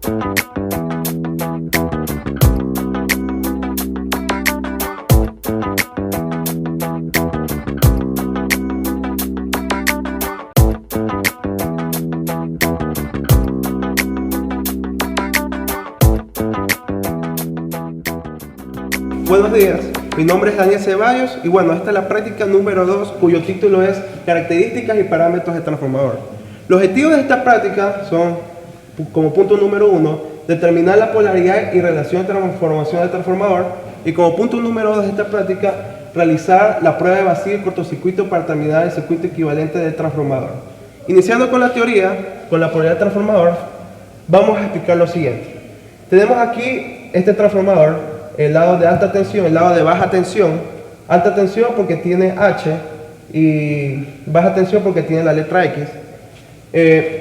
Buenos días, mi nombre es Daniel Ceballos y bueno, esta es la práctica número 2 cuyo título es Características y parámetros de transformador. Los objetivos de esta práctica son, como punto número 1, determinar la polaridad y relación de transformación del transformador, y como punto número 2 de esta práctica, realizar la prueba de vacío y cortocircuito para determinar el circuito equivalente del transformador. Iniciando con la teoría, con la polaridad del transformador, vamos a explicar lo siguiente. Tenemos aquí este transformador, el lado de alta tensión, el lado de baja tensión porque tiene H y baja tensión porque tiene la letra X.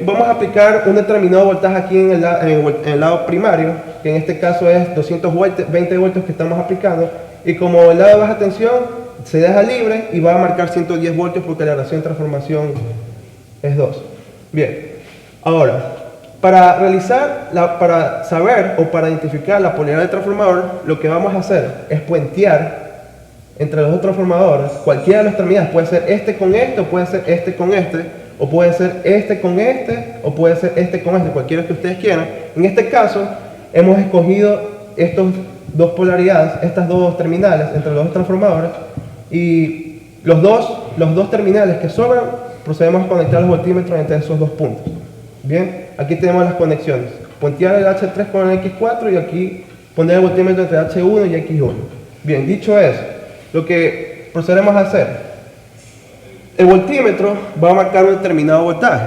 Vamos a aplicar un determinado voltaje aquí en el lado primario, que en este caso es 220 voltios que estamos aplicando, y como el lado de baja tensión se deja libre y va a marcar 110 voltios porque la relación de transformación es 2. Bien, ahora, para saber o para identificar la polaridad del transformador, lo que vamos a hacer es puentear entre los dos transformadores. Cualquiera de las terminales puede ser este con este, o puede ser este con este, o puede ser este con este, o puede ser este con este, cualquiera que ustedes quieran. En este caso, hemos escogido estas dos polaridades, estas dos terminales entre los dos transformadores, y los dos terminales que sobran, procedemos a conectar los voltímetros entre esos dos puntos. Bien, aquí tenemos las conexiones. Puentear el H3 con el X4 y aquí poner el voltímetro entre H1 y X1. Bien, dicho eso, lo que procederemos a hacer, el voltímetro va a marcar un determinado voltaje.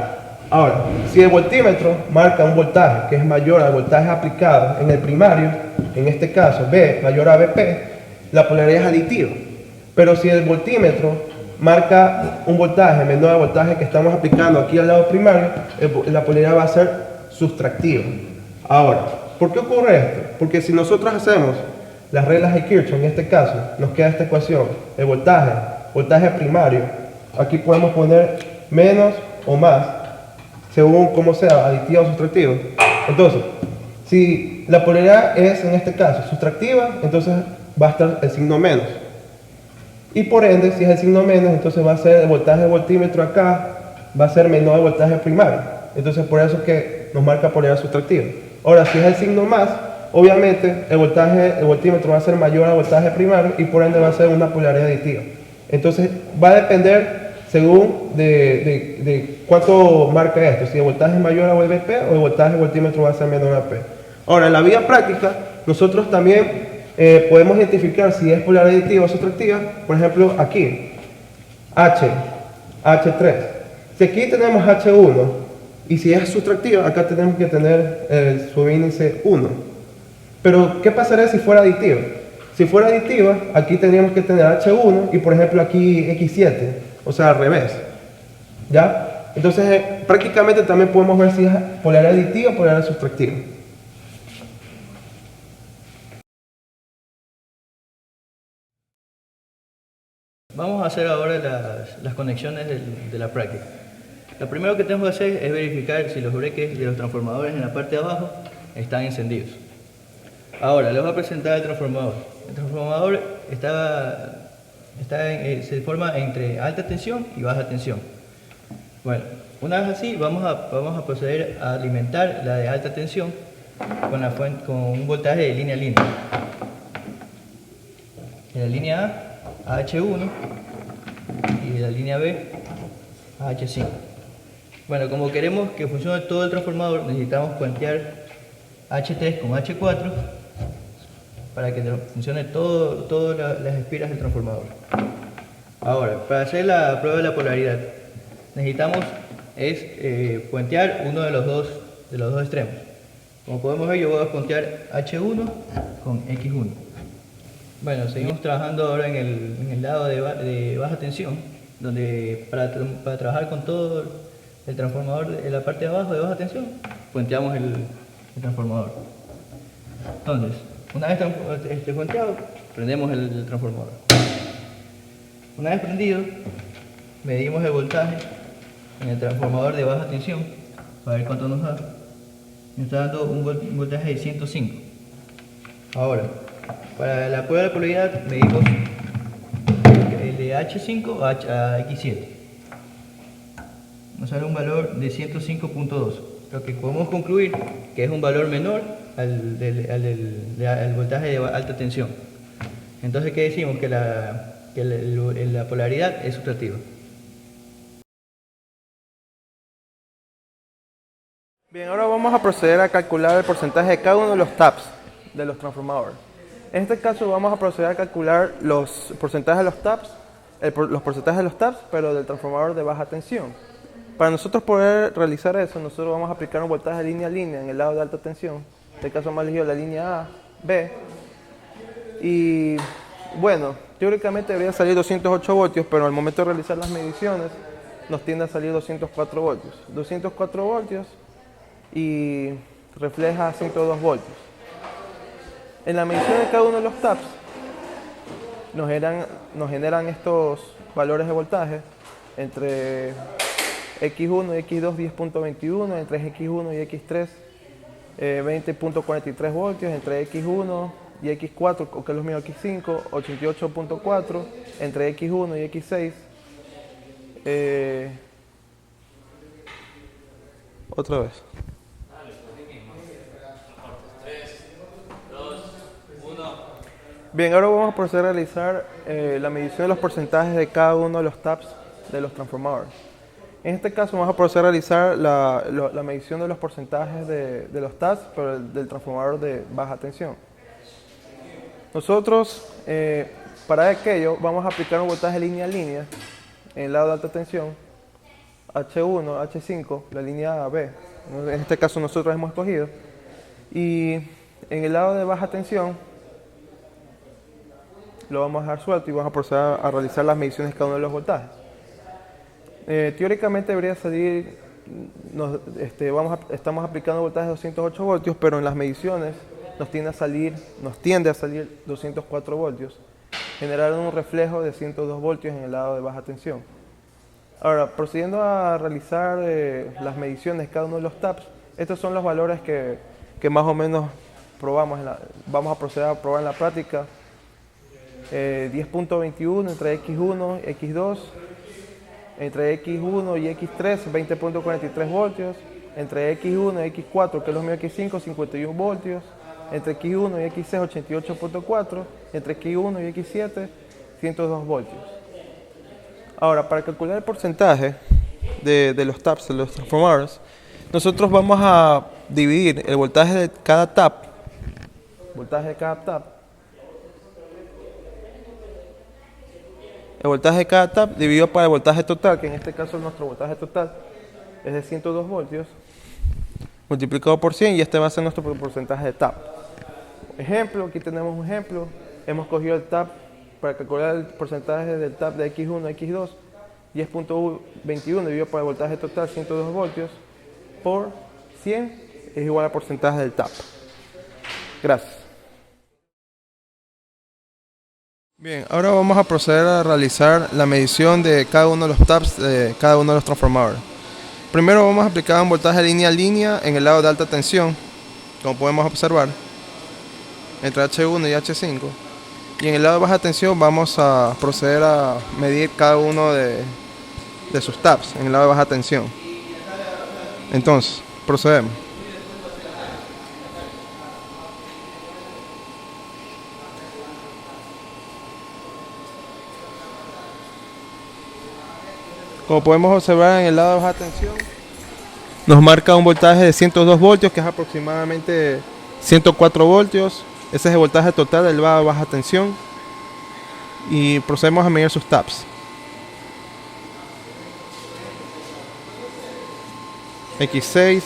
Ahora, si el voltímetro marca un voltaje que es mayor al voltaje aplicado en el primario, en este caso B mayor a BP, la polaridad es aditiva. Pero si el voltímetro marca un voltaje menor al voltaje que estamos aplicando aquí al lado primario, la polaridad va a ser sustractiva. Ahora, ¿por qué ocurre esto? Porque si nosotros hacemos las reglas de Kirchhoff, en este caso, nos queda esta ecuación, el voltaje primario, aquí podemos poner menos o más, según cómo sea, aditiva o sustractiva. Entonces, si la polaridad es, en este caso, sustractiva, entonces va a estar el signo menos. Y por ende, si es el signo menos, entonces va a ser el voltaje de voltímetro acá, va a ser menor al voltaje primario. Entonces por eso es que nos marca polaridad sustractiva. Ahora, si es el signo más, obviamente el voltímetro va a ser mayor al voltaje primario y por ende va a ser una polaridad aditiva. Entonces va a depender según de cuánto marca esto, si el voltaje es mayor a VP o el voltaje de voltímetro va a ser menor a P. Ahora, en la vía práctica, nosotros también podemos identificar si es polaridad aditiva o sustractiva. Por ejemplo, aquí, H3. Si aquí tenemos H1 y si es sustractiva, acá tenemos que tener el subíndice 1. Pero, ¿qué pasaría si fuera aditiva? Si fuera aditiva, aquí tendríamos que tener H1 y por ejemplo aquí X7, o sea, al revés. ¿Ya? Entonces, prácticamente también podemos ver si es polaridad aditiva o polaridad sustractiva. Vamos a hacer ahora las conexiones de la práctica. Lo primero que tenemos que hacer es verificar si los breques de los transformadores en la parte de abajo están encendidos. Ahora, les voy a presentar el transformador. El transformador se forma entre alta tensión y baja tensión. Bueno, una vez así, vamos a proceder a alimentar la de alta tensión con un voltaje de línea a línea. En la línea A H1 y de la línea B a H5. Bueno, como queremos que funcione todo el transformador, necesitamos puentear H3 con H4 para que funcione todas las espiras del transformador. Ahora, para hacer la prueba de la polaridad, necesitamos puentear uno de los dos extremos. Como podemos ver, yo voy a puentear H1 con X1. Bueno, seguimos trabajando ahora en el lado de baja tensión, donde para trabajar con todo el transformador en la parte de abajo de baja tensión, puenteamos el transformador. Entonces, una vez puenteado, prendemos el transformador. Una vez prendido, medimos el voltaje en el transformador de baja tensión para ver cuánto nos da. nos está dando un voltaje de 105. Ahora, para la prueba de polaridad medimos el de H5 a X7. Nos sale un valor de 105.2. Lo que podemos concluir que es un valor menor al voltaje de alta tensión. Entonces, ¿qué decimos? Que la polaridad es sustractiva. Bien, ahora vamos a proceder a calcular el porcentaje de cada uno de los taps de los transformadores. En este caso vamos a proceder a calcular los porcentajes de los taps, los porcentajes de los taps, pero del transformador de baja tensión. Para nosotros poder realizar eso, nosotros vamos a aplicar un voltaje línea a línea en el lado de alta tensión. En este caso hemos elegido la línea A, B. Y bueno, teóricamente debería salir 208 voltios, pero al momento de realizar las mediciones nos tiende a salir 204 voltios. 204 voltios y refleja 102 voltios. En la medición de cada uno de los taps nos generan estos valores de voltaje entre X1 y X2 10.21, entre X1 y X3 20.43 voltios, entre X1 y X4, o que es lo mismo X5, 88.4, entre X1 y X6 otra vez. Bien, ahora vamos a proceder a realizar la medición de los porcentajes de cada uno de los taps de los transformadores. En este caso vamos a proceder a realizar la medición de los porcentajes de los taps, pero del transformador de baja tensión. Nosotros, para aquello, vamos a aplicar un voltaje línea a línea en el lado de alta tensión, H1, H5, la línea A, B. En este caso nosotros hemos escogido. Y en el lado de baja tensión, lo vamos a dejar suelto y vamos a proceder a realizar las mediciones de cada uno de los voltajes. Teóricamente debería salir, estamos aplicando voltaje de 208 voltios, pero en las mediciones nos tiende a salir 204 voltios, generando un reflejo de 102 voltios en el lado de baja tensión. Ahora, procediendo a realizar las mediciones de cada uno de los taps, estos son los valores que más o menos probamos, vamos a proceder a probar en la práctica. 10.21 entre X1 y X2, entre X1 y X3 20.43 voltios, entre X1 y X4, que es lo mismo X5, 51 voltios, entre X1 y X6 88.4, entre X1 y X7 102 voltios. Ahora, para calcular el porcentaje de los taps de los transformadores, nosotros vamos a dividir el voltaje de cada tap, el voltaje de cada tap dividido para el voltaje total, que en este caso nuestro voltaje total es de 102 voltios, multiplicado por 100, y este va a ser nuestro porcentaje de tap. Ejemplo, aquí tenemos un ejemplo. Hemos cogido el tap para calcular el porcentaje del tap de X1 a X2, 10.21 dividido por el voltaje total, 102 voltios, por 100 es igual al porcentaje del tap. Gracias. Bien, ahora vamos a proceder a realizar la medición de cada uno de los taps de cada uno de los transformadores. Primero vamos a aplicar un voltaje línea a línea en el lado de alta tensión, como podemos observar, entre H1 y H5. Y en el lado de baja tensión vamos a proceder a medir cada uno de sus taps en el lado de baja tensión. Entonces, procedemos. Como podemos observar en el lado de baja tensión, nos marca un voltaje de 102 voltios, que es aproximadamente 104 voltios. Ese es el voltaje total del lado de baja tensión. Y procedemos a medir sus taps. X6,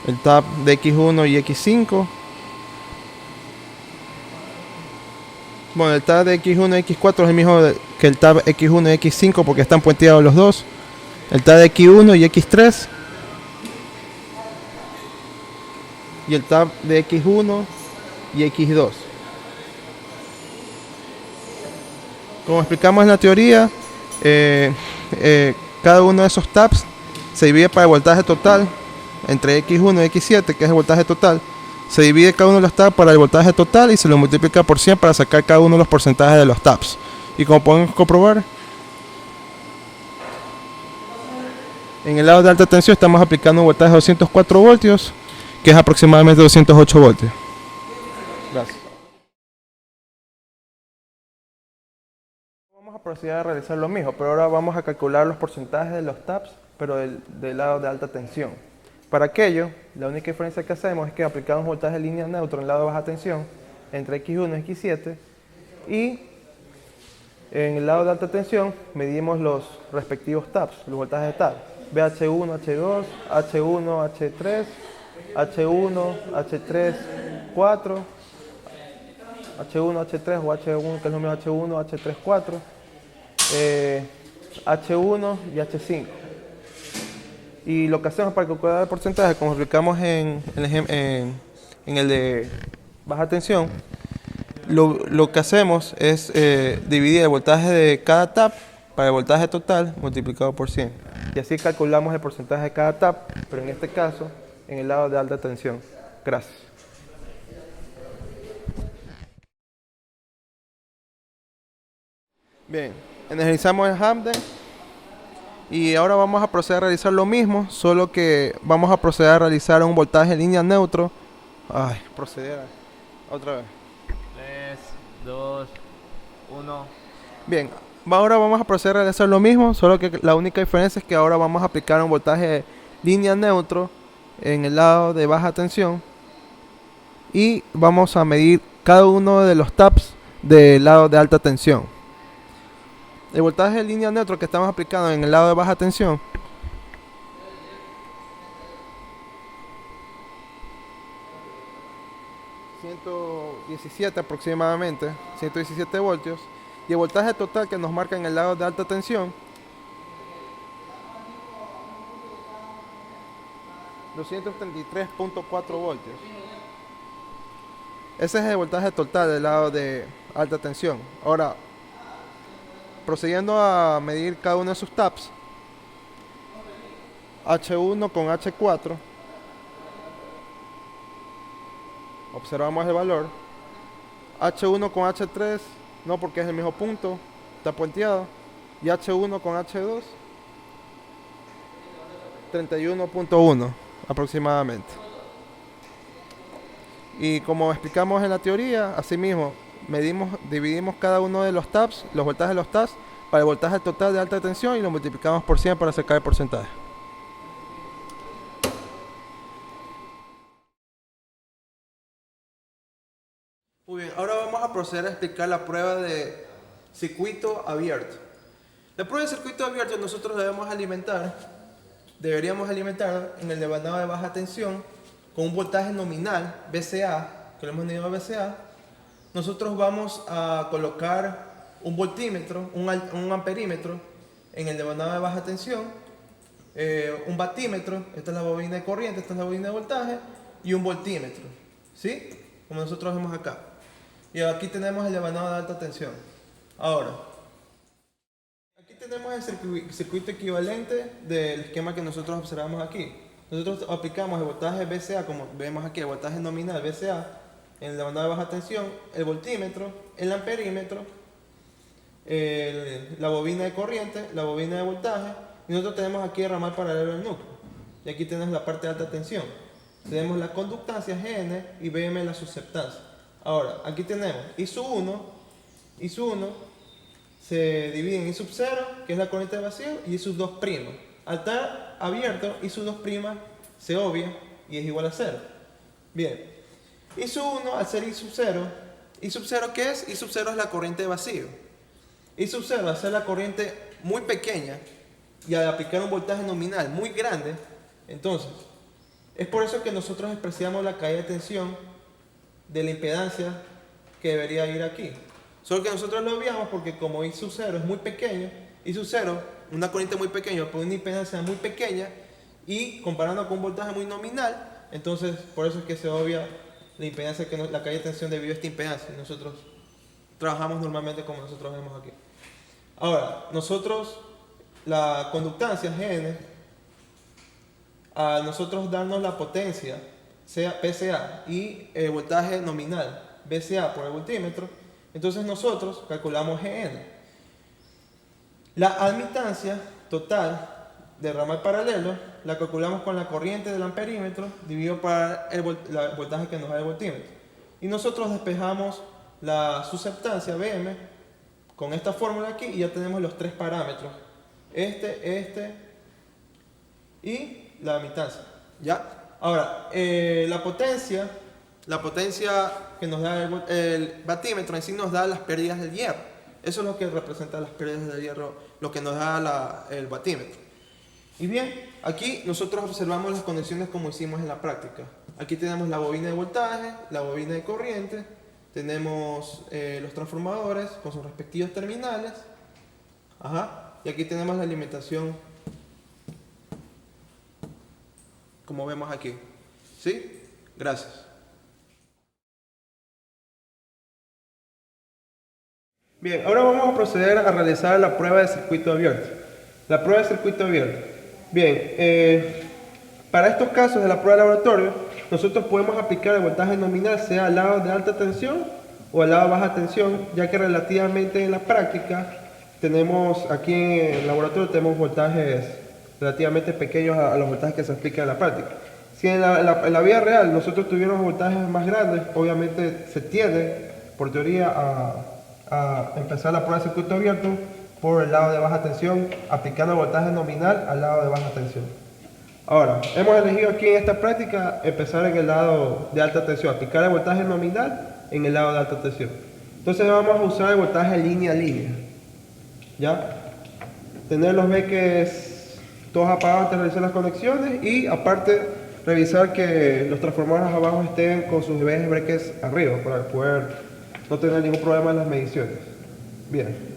el tap de X1 y X5. Bueno, el tab de X1 y X4 es el mismo que el tab X1 y X5 porque están puenteados los dos. El tab de X1 y X3. Y el tab de X1 y X2. Como explicamos en la teoría, cada uno de esos tabs se divide para el voltaje total entre X1 y X7, que es el voltaje total, se divide cada uno de los tabs para el voltaje total y se lo multiplica por 100 para sacar cada uno de los porcentajes de los tabs. Y como podemos comprobar, en el lado de alta tensión estamos aplicando un voltaje de 204 voltios, que es aproximadamente 208 voltios. Gracias. Vamos a proceder a realizar lo mismo, pero ahora vamos a calcular los porcentajes de los taps, pero del lado de alta tensión. Para aquello, la única diferencia que hacemos es que aplicamos voltaje de línea neutro en el lado de baja tensión entre X1 y X7, y en el lado de alta tensión medimos los respectivos taps, los voltajes de tap. BH1, H2, H1, H3, H1, H3, 4, H1, H3 o H1, que es lo mismo H1, H3, 4, H1 y H5. Y lo que hacemos para calcular el porcentaje, como explicamos en el de baja tensión, lo que hacemos es dividir el voltaje de cada tap para el voltaje total multiplicado por 100. Y así calculamos el porcentaje de cada tap, pero en este caso en el lado de alta tensión. Gracias. Bien, energizamos el Hamden y ahora vamos a proceder a realizar lo mismo, solo que vamos a proceder a realizar un voltaje en línea neutro. Proceder otra vez. 3, 2, 1. Bien, ahora vamos a proceder a realizar lo mismo, solo que la única diferencia es que ahora vamos a aplicar un voltaje de línea neutro en el lado de baja tensión y vamos a medir cada uno de los taps del lado de alta tensión. El voltaje de línea neutro que estamos aplicando en el lado de baja tensión ...117 aproximadamente, 117 voltios, y el voltaje total que nos marca en el lado de alta tensión, 233.4 voltios. Ese es el voltaje total del lado de alta tensión. Ahora, procediendo a medir cada uno de sus taps, H1 con H4, observamos el valor. H1 con H3, no, porque es el mismo punto, está puenteado. Y H1 con H2, 31.1 aproximadamente. Y como explicamos en la teoría, asimismo dividimos cada uno de los taps, los voltajes de los taps, para el voltaje total de alta tensión y lo multiplicamos por 100 para sacar el porcentaje. Muy bien, ahora vamos a proceder a explicar la prueba de circuito abierto. La prueba de circuito abierto nosotros deberíamos alimentar en el devanado de baja tensión con un voltaje nominal VCA, que lo hemos medido VCA. Nosotros vamos a colocar un voltímetro, un amperímetro en el devanado de baja tensión, un batímetro, esta es la bobina de corriente, esta es la bobina de voltaje, y un voltímetro, ¿sí? Como nosotros vemos acá. Y aquí tenemos el devanado de alta tensión. Ahora, aquí tenemos el circuito equivalente del esquema que nosotros observamos aquí. Nosotros aplicamos el voltaje VCA, como vemos aquí, el voltaje nominal VCA, en el devanado de baja tensión, el voltímetro, el amperímetro, la bobina de corriente, la bobina de voltaje, y nosotros tenemos aquí el ramal paralelo al núcleo. Y aquí tenemos la parte de alta tensión. Tenemos la conductancia Gn y Bm la susceptancia. Ahora, aquí tenemos I sub 1 se divide en I sub 0, que es la corriente de vacío, y I sub 2'. Al estar abierto, I sub 2' se obvia y es igual a 0. Bien, I sub 1 al ser I sub 0, ¿qué es? I sub 0 es la corriente de vacío. I sub 0 al ser la corriente muy pequeña y al aplicar un voltaje nominal muy grande, entonces, es por eso que nosotros expresamos la caída de tensión de la impedancia que debería ir aquí. Solo que nosotros lo obviamos porque como I sub 0 es muy pequeño, I sub 0, una corriente muy pequeña, por una impedancia muy pequeña, y comparando con un voltaje muy nominal, entonces por eso es que se obvia la impedancia, la caída de tensión debido a esta impedancia. Nosotros trabajamos normalmente como nosotros vemos aquí. Ahora, nosotros, la conductancia Gn, a nosotros darnos la potencia, sea PCA, y el voltaje nominal, VCA por el voltímetro, entonces nosotros calculamos GN. La admitancia total del ramal paralelo la calculamos con la corriente del amperímetro dividido por el voltaje que nos da el voltímetro. Y nosotros despejamos la susceptancia Vm con esta fórmula aquí y ya tenemos los tres parámetros. Este y la admitancia. ¿Ya? Ahora, la potencia que nos da el batímetro en sí nos da las pérdidas del hierro. Eso es lo que representa las pérdidas del hierro, lo que nos da el batímetro. Y bien, aquí nosotros observamos las conexiones como hicimos en la práctica. Aquí tenemos la bobina de voltaje, la bobina de corriente, tenemos los transformadores con sus respectivos terminales. Y aquí tenemos la alimentación, como vemos aquí. ¿Sí? Gracias. Bien, ahora vamos a proceder a realizar la prueba de circuito abierto. La prueba de circuito abierto. Bien, para estos casos de la prueba de laboratorio, nosotros podemos aplicar el voltaje nominal sea al lado de alta tensión o al lado de baja tensión, ya que relativamente en la práctica tenemos aquí en el laboratorio tenemos voltajes relativamente pequeños a los voltajes que se aplican en la práctica. Si en la vida real nosotros tuviéramos voltajes más grandes, obviamente se tiende, por teoría, a empezar la prueba de circuito abierto por el lado de baja tensión, aplicando el voltaje nominal al lado de baja tensión. Ahora, hemos elegido aquí en esta práctica empezar en el lado de alta tensión, aplicar el voltaje nominal en el lado de alta tensión. Entonces vamos a usar el voltaje línea a línea. ¿Ya? Tener los beques todos apagados antes de realizar las conexiones y aparte revisar que los transformadores abajo estén con sus breques arriba para poder no tener ningún problema en las mediciones. Bien.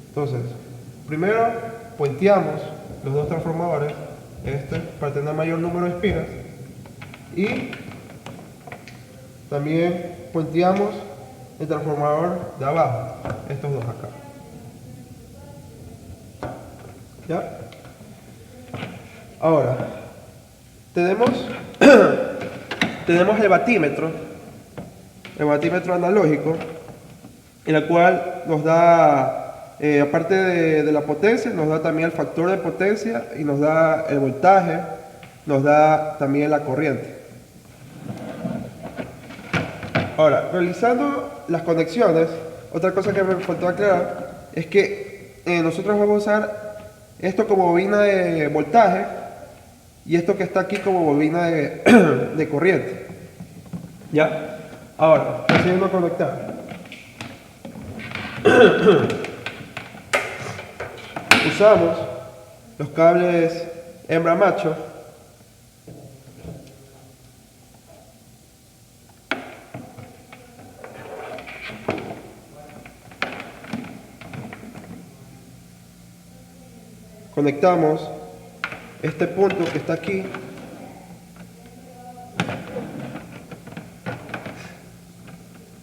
Entonces, primero puenteamos los dos transformadores, para tener mayor número de espiras, y también puenteamos el transformador de abajo, estos dos acá. ¿Ya? Ahora, tenemos el batímetro analógico, en el cual nos da aparte de la potencia, nos da también el factor de potencia y nos da el voltaje, nos da también la corriente. Ahora, realizando las conexiones, otra cosa que me faltó aclarar es que nosotros vamos a usar esto como bobina de voltaje y esto que está aquí como bobina de corriente. ¿Ya? Ahora, procediendo a conectar. Usamos los cables hembra macho conectamos este punto que está aquí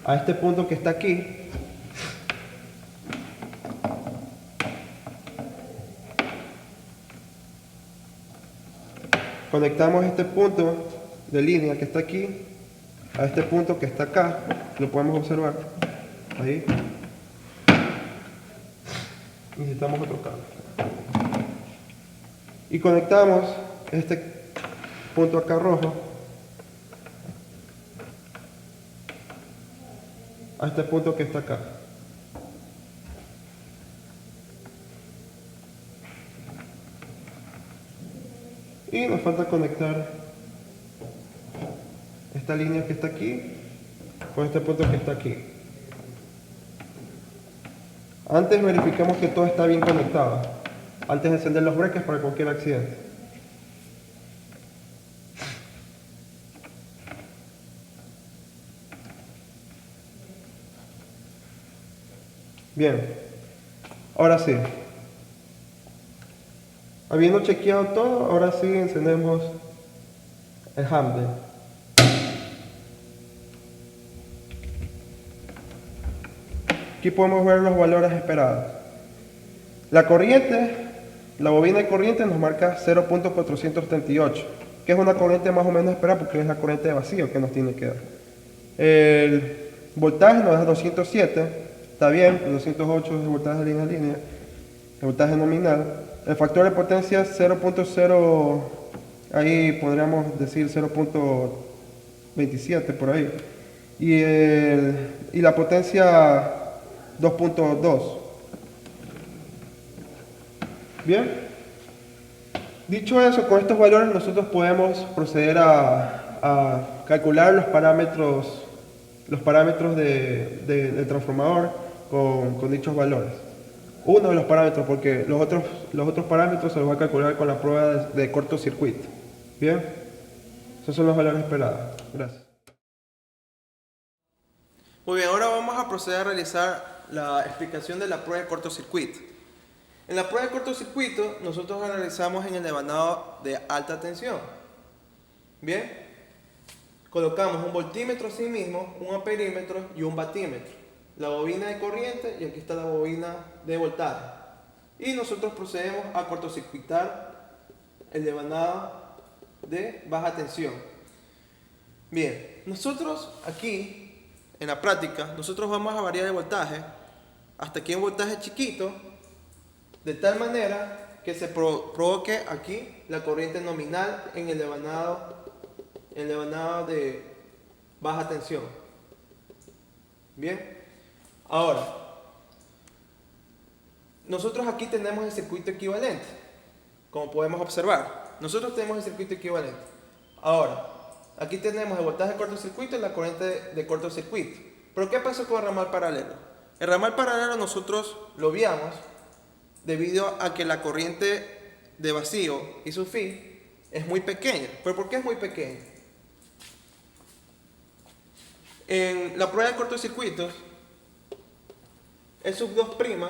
a este punto que está aquí. Conectamos este punto de línea que está aquí a este punto que está acá, lo podemos observar ahí. Necesitamos otro cable y conectamos este punto acá rojo a este punto que está acá. Y nos falta conectar esta línea que está aquí con este punto que está aquí. Antes verificamos que todo está bien conectado, antes de encender los breques para cualquier accidente. Bien, ahora sí. Habiendo chequeado todo, ahora sí encendemos el handle. Aquí podemos ver los valores esperados. La corriente, la bobina de corriente nos marca 0.438. que es una corriente más o menos esperada porque es la corriente de vacío que nos tiene que dar. El voltaje nos da 207, está bien, 208 es el voltaje de línea a línea, el voltaje nominal. El factor de potencia 0.0, ahí podríamos decir 0.27 por ahí. Y la potencia 2.2. Bien. Dicho eso, con estos valores nosotros podemos proceder a calcular los parámetros del transformador con dichos valores. Uno de los parámetros, porque los otros parámetros se los va a calcular con la prueba de cortocircuito. Bien, esos son los valores esperados. Gracias. Muy bien, ahora vamos a proceder a realizar la explicación de la prueba de cortocircuito. En la prueba de cortocircuito nosotros la realizamos en el devanado de alta tensión. Bien, colocamos un voltímetro sí mismo, un amperímetro y un batímetro, la bobina de corriente y aquí está la bobina de voltaje. Y nosotros procedemos a cortocircuitar el devanado de baja tensión. Bien, nosotros aquí en la práctica, nosotros vamos a variar el voltaje hasta aquí un voltaje chiquito, de tal manera que se provoque aquí la corriente nominal en el devanado de baja tensión. Bien, ahora, nosotros aquí tenemos el circuito equivalente, como podemos observar. Nosotros tenemos el circuito equivalente. Ahora, aquí tenemos el voltaje de cortocircuito y la corriente de cortocircuito. ¿Pero qué pasó con el ramal paralelo? El ramal paralelo nosotros lo obviamos debido a que la corriente de vacío y su phi es muy pequeña. ¿Pero por qué es muy pequeña? En la prueba de cortocircuitos, el sub 2',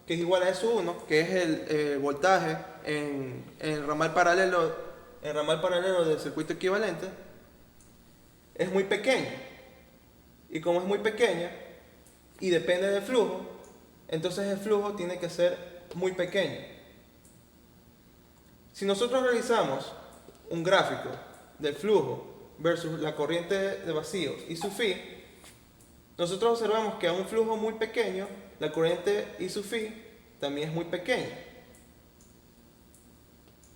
que es igual a S1, que es el voltaje en el ramal paralelo del circuito equivalente, es muy pequeña. Y como es muy pequeña y depende del flujo, entonces el flujo tiene que ser muy pequeño. Si nosotros realizamos un gráfico del flujo versus la corriente de vacío y su phi, nosotros observamos que a un flujo muy pequeño, la corriente y su phi también es muy pequeña.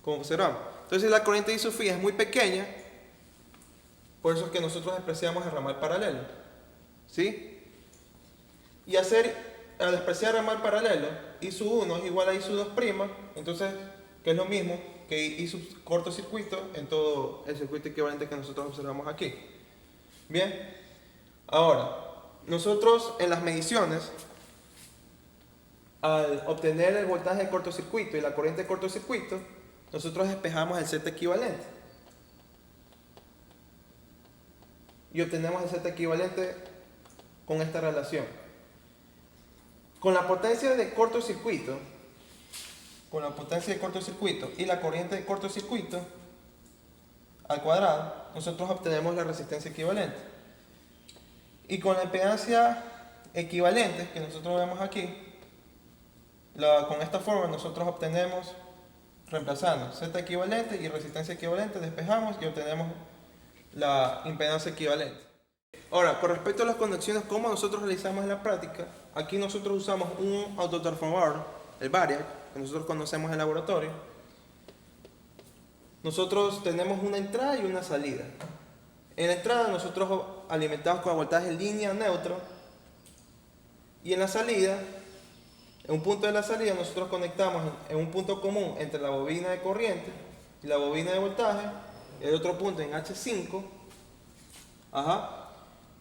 Como observamos. Entonces la corriente y su phi es muy pequeña, por eso es que nosotros despreciamos el ramal paralelo. ¿Sí? Y al despreciar el ramal paralelo, I sub 1 es igual a I sub 2', entonces, que es lo mismo que I sub cortocircuito en todo el circuito equivalente que nosotros observamos aquí. Bien, ahora, nosotros en las mediciones, al obtener el voltaje de cortocircuito y la corriente de cortocircuito, nosotros despejamos el Z equivalente. Y obtenemos el Z equivalente con esta relación. Con la potencia de cortocircuito y la corriente de cortocircuito al cuadrado, nosotros obtenemos la resistencia equivalente. Y con la impedancia equivalente que nosotros vemos aquí, con esta forma nosotros obtenemos, reemplazando Z equivalente y resistencia equivalente, despejamos y obtenemos la impedancia equivalente. Ahora, con respecto a las conexiones, ¿cómo nosotros realizamos en la práctica? Aquí nosotros usamos un autotransformador, el Variac, que nosotros conocemos en el laboratorio. Nosotros tenemos una entrada y una salida. En la entrada nosotros alimentamos con voltaje línea neutro y en la salida, en un punto de la salida, nosotros conectamos en un punto común entre la bobina de corriente y la bobina de voltaje, el otro punto en H5,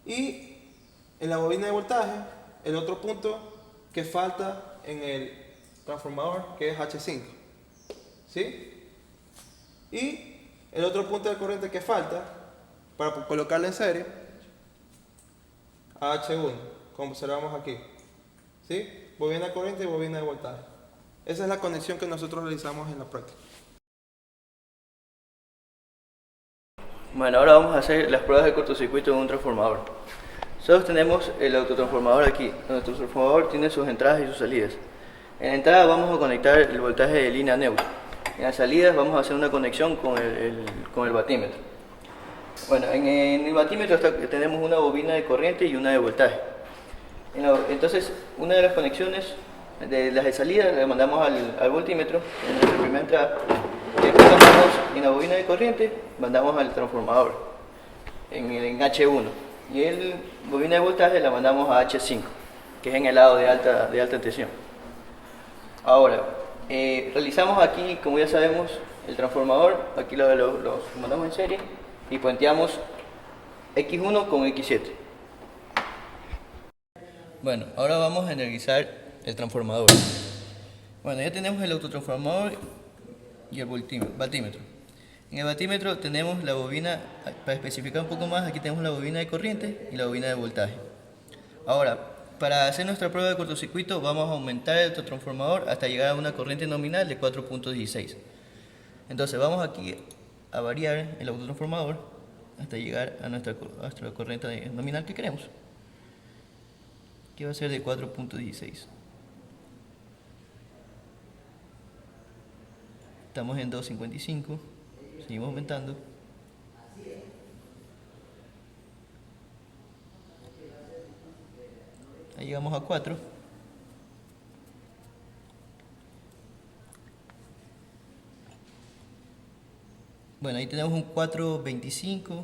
y en la bobina de voltaje, el otro punto que falta en el transformador, que es H5. ¿Sí? Y el otro punto de corriente que falta, para colocarla en serie, a H1, como observamos aquí. ¿Sí? Bobina de corriente y bobina de voltaje. Esa es la conexión que nosotros realizamos en la práctica. Bueno, ahora vamos a hacer las pruebas de cortocircuito de un transformador. Nosotros tenemos el autotransformador aquí. El autotransformador tiene sus entradas y sus salidas. En la entrada vamos a conectar el voltaje de línea neutra. En las salidas vamos a hacer una conexión con el batímetro. Bueno, en el batímetro tenemos una bobina de corriente y una de voltaje. Entonces, una de las conexiones de las de salida la mandamos al voltímetro en nuestra primera entrada. Y después mandamos en la bobina de corriente, mandamos al transformador en H1. Y el bobina de voltaje la mandamos a H5, que es en el lado de alta tensión. Ahora, realizamos aquí, como ya sabemos, el transformador, aquí lo mandamos en serie y puenteamos X1 con X7. Bueno, ahora vamos a analizar el transformador. Bueno, ya tenemos el autotransformador y el batímetro. En el batímetro tenemos la bobina, para especificar un poco más, aquí tenemos la bobina de corriente y la bobina de voltaje. Ahora, para hacer nuestra prueba de cortocircuito vamos a aumentar el autotransformador hasta llegar a una corriente nominal de 4.16. Entonces vamos aquí a variar el autotransformador hasta llegar a nuestra corriente nominal que queremos, que va a ser de 4.16. Estamos en 2.55, seguimos aumentando. Ahí llegamos a 4. Bueno, ahí tenemos un 4.25,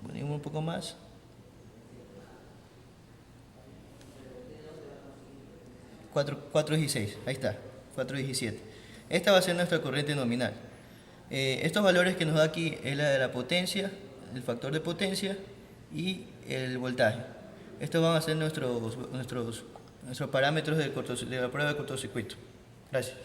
ponemos un poco más. 4.16, ahí está, 4.17. Esta va a ser nuestra corriente nominal. Estos valores que nos da aquí es la de la potencia, el factor de potencia y el voltaje. Estos van a ser nuestros parámetros de la prueba de cortocircuito. Gracias.